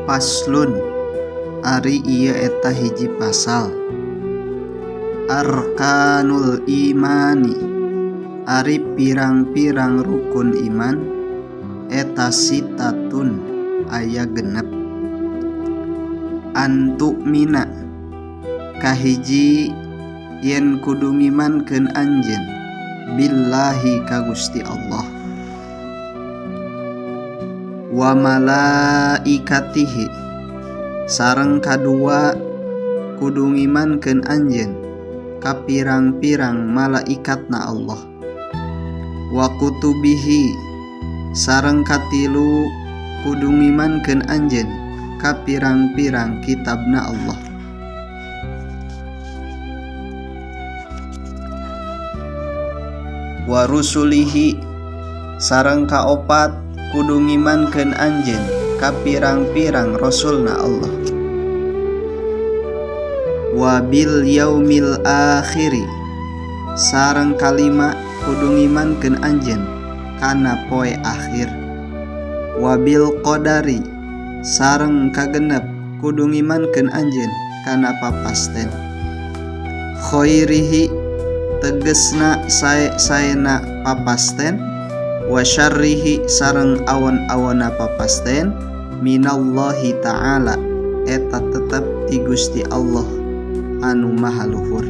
Paslun ari ieu eta hiji pasal. Arkanul imani ari pirang-pirang rukun iman eta sitatun aya genep. Antu'mina kahiji yen kudu ngimankeun anjeun billahi ka Gusti Allah, wa malaikatihi sareng kadua kudu ngimankeun anjeun ka pirang-pirang malaikatna Allah, wa kutubihi sareng katilu kudu ngimankeun anjeun ka pirang-pirang kitabna Allah, wa rusulihi sareng kaopat kudu ngimankeun anjeun ka pirang-pirang rasulna Allah, wa bil yaumil akhiri sareng kalima kudu ngimankeun anjeun kana poe akhir, wa bil qadari sareng kagenep kudu ngimankeun anjeun kana papasten, khairihi tegesna sae-saena papasten, wa syarrihi sareng awon-awonna papasten, minallahi ta'ala eta tetep ti Gusti Allah anu maha luhur.